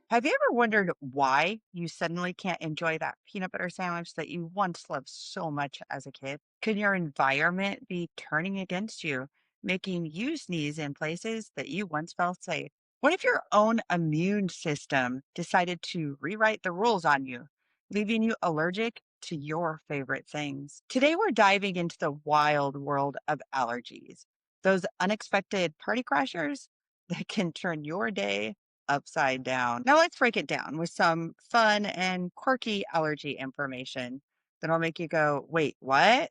Have you ever wondered why you suddenly can't enjoy that peanut butter sandwich that you once loved so much as a kid? Could your environment be turning against you, making you sneeze in places that you once felt safe? What if your own immune system decided to rewrite the rules on you, leaving you allergic to your favorite things? Today, we're diving into the wild world of allergies, those unexpected party crashers that can turn your day upside down. Now, let's break it down with some fun and quirky allergy information that'll make you go, wait, what?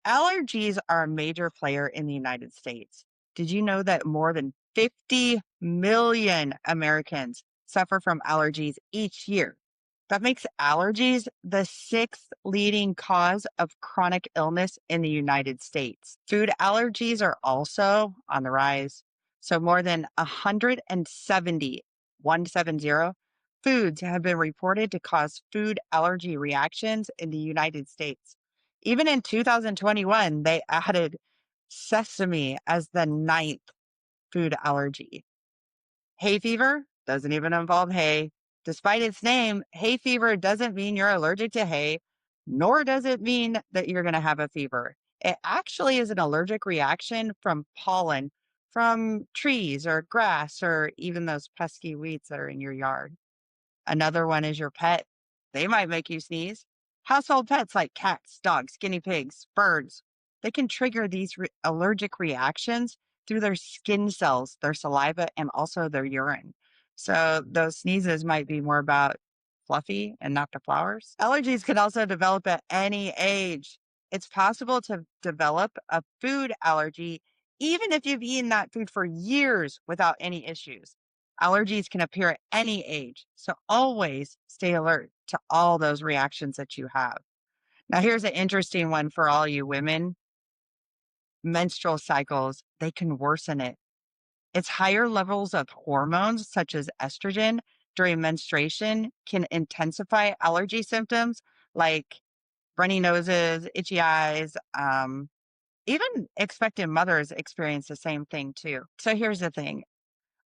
Allergies are a major player in the United States. Did you know that more than 50 million Americans suffer from allergies each year? That makes allergies the sixth leading cause of chronic illness in the United States. Food allergies are also on the rise. So more than 170 foods have been reported to cause food allergy reactions in the United States. Even in 2021, they added sesame as the ninth food allergy. Hay fever doesn't even involve hay. Despite its name, hay fever doesn't mean you're allergic to hay, nor does it mean that you're going to have a fever. It actually is an allergic reaction from pollen from trees or grass or even those pesky weeds that are in your yard. Another one is your pet. They might make you sneeze. Household pets like cats, dogs, guinea pigs, birds, they can trigger these allergic reactions through their skin cells, their saliva, and also their urine. So those sneezes might be more about fluffy and not the flowers. Allergies can also develop at any age. It's possible to develop a food allergy even if you've eaten that food for years without any issues. Allergies can appear at any age, so always stay alert to all those reactions that you have. Now, here's an interesting one for all you women. Menstrual cycles, they can worsen it. It's higher levels of hormones, such as estrogen, during menstruation can intensify allergy symptoms like runny noses, itchy eyes. Even expectant mothers experience the same thing too. So here's the thing.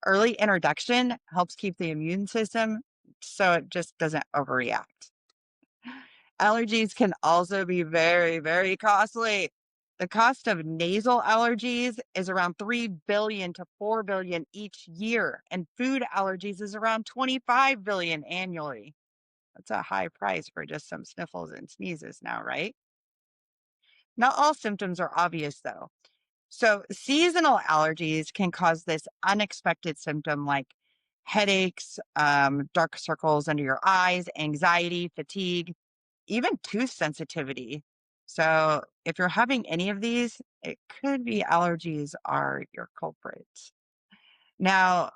Early introduction helps keep the immune system so it just doesn't overreact. Allergies can also be very, very costly. The cost of nasal allergies is around 3 billion to 4 billion each year, and food allergies is around 25 billion annually. That's a high price for just some sniffles and sneezes now, right? Not all symptoms are obvious though. So, seasonal allergies can cause this unexpected symptom like headaches, dark circles under your eyes, anxiety, fatigue, even tooth sensitivity. So, if you're having any of these, it could be allergies are your culprits. Now,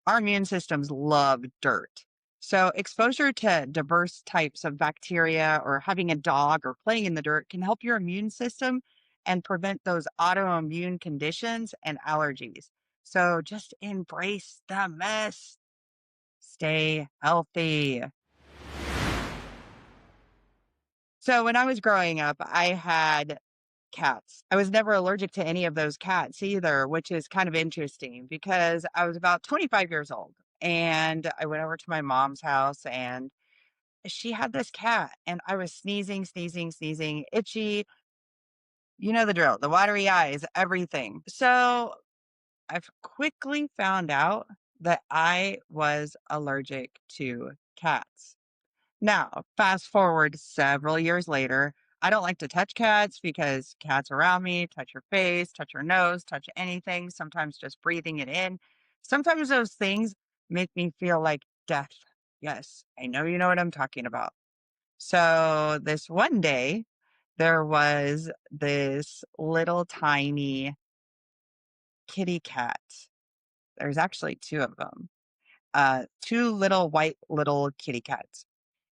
our immune systems love dirt. So, exposure to diverse types of bacteria or having a dog or playing in the dirt can help your immune system and prevent those autoimmune conditions and allergies. So, just embrace the mess. Stay healthy. So, when I was growing up, I had cats. I was never allergic to any of those cats either, which is kind of interesting because I was about 25 years old and I went over to my mom's house and she had this cat and I was sneezing, sneezing, sneezing, itchy. You know the drill, the watery eyes, everything. So I've quickly found out that I was allergic to cats. Now, fast forward several years later, I don't like to touch cats because cats around me touch your face, touch your nose, touch anything, sometimes just breathing it in. Sometimes those things make me feel like death. Yes, I know you know what I'm talking about. So, this one day, there was this little tiny kitty cat. There's actually two of them, two little white little kitty cats.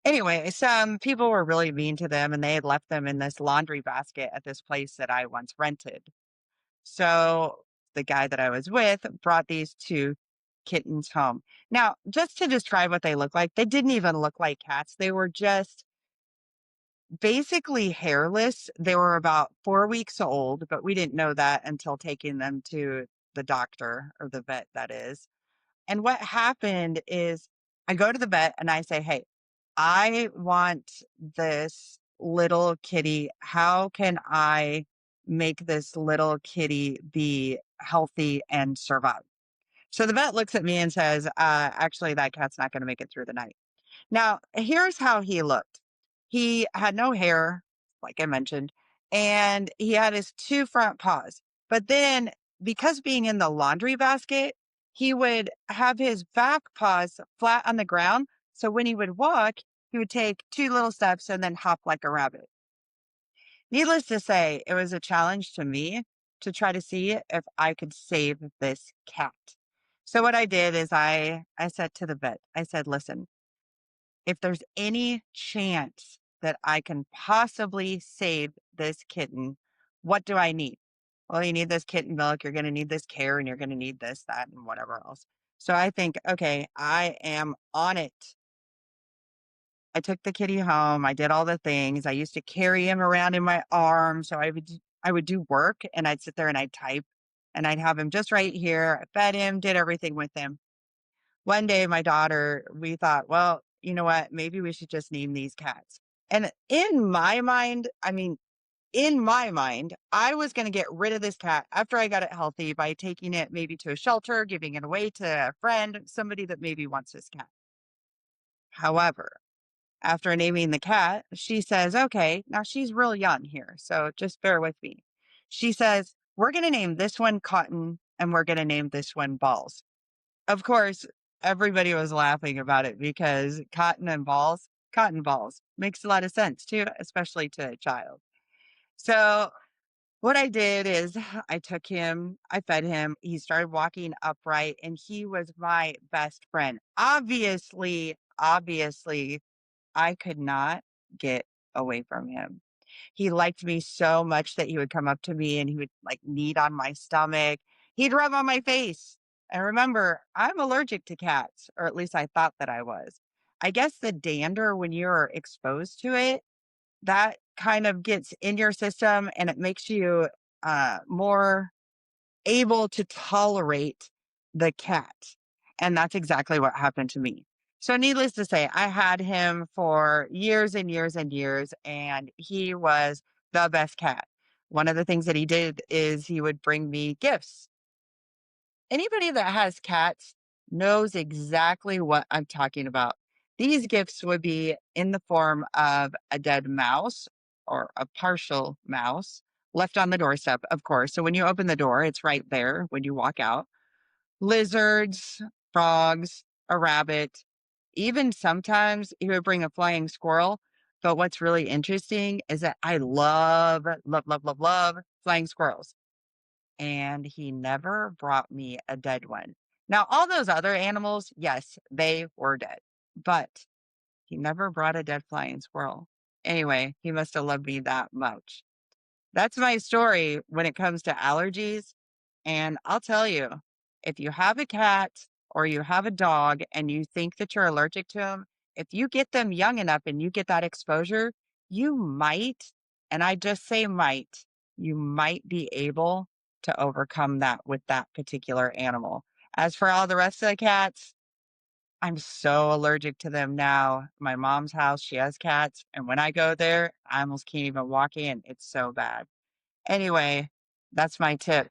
Anyway, some people were really mean to them and they had left them in this laundry basket at this place that I once rented. So the guy that I was with brought these two kittens home. Now, just to describe what they look like, they didn't even look like cats. They were just basically hairless. They were about 4 weeks old, but we didn't know that until taking them to the doctor or the vet, that is. And what happened is I go to the vet and I say, "Hey, I want this little kitty. How can I make this little kitty be healthy and survive?" So the vet looks at me and says, actually, that cat's not going to make it through the night. Now, here's how he looked. He had no hair, like I mentioned, and he had his two front paws. But then, because being in the laundry basket, he would have his back paws flat on the ground. So when he would walk, he would take two little steps and then hop like a rabbit. Needless to say, it was a challenge to me to try to see if I could save this cat. So what I did is I said to the vet, I said, "Listen, if there's any chance that I can possibly save this kitten, what do I need?" "Well, you need this kitten milk, you're going to need this care, and you're going to need this, that, and whatever else." So I think, okay, I am on it. I took the kitty home. I did all the things. I used to carry him around in my arms. So I would do work and I'd sit there and I'd type and I'd have him just right here. I fed him, did everything with him. One day, my daughter, we thought, well, you know what? Maybe we should just name these cats. And in my mind, I was going to get rid of this cat after I got it healthy by taking it maybe to a shelter, giving it away to a friend, somebody that maybe wants this cat. However, after naming the cat, she says, okay, now she's real young here, so just bear with me. She says, we're going to name this one Cotton and we're going to name this one Balls. Of course, everybody was laughing about it because cotton balls makes a lot of sense too, especially to a child. So what I did is I took him, I fed him, he started walking upright, and he was my best friend. Obviously, I could not get away from him. He liked me so much that he would come up to me and he would like knead on my stomach. He'd rub on my face. And remember, I'm allergic to cats, or at least I thought that I was. I guess the dander, when you're exposed to it, that kind of gets in your system and it makes you more able to tolerate the cat. And that's exactly what happened to me. So, needless to say, I had him for years and years and years, and he was the best cat. One of the things that he did is he would bring me gifts. Anybody that has cats knows exactly what I'm talking about. These gifts would be in the form of a dead mouse or a partial mouse left on the doorstep, of course. So when you open the door, it's right there when you walk out. Lizards, frogs, a rabbit. Even sometimes he would bring a flying squirrel. But what's really interesting is that I love, love, love, love, love flying squirrels, and he never brought me a dead one. Now, all those other animals, yes, they were dead, but he never brought a dead flying squirrel. Anyway, he must have loved me that much. That's my story when it comes to allergies. And I'll tell you, if you have a cat or you have a dog and you think that you're allergic to them, if you get them young enough and you get that exposure, you might, and I just say might, you might be able to overcome that with that particular animal. As for all the rest of the cats, I'm so allergic to them now. My mom's house, she has cats. And when I go there, I almost can't even walk in. It's so bad. Anyway, that's my tip.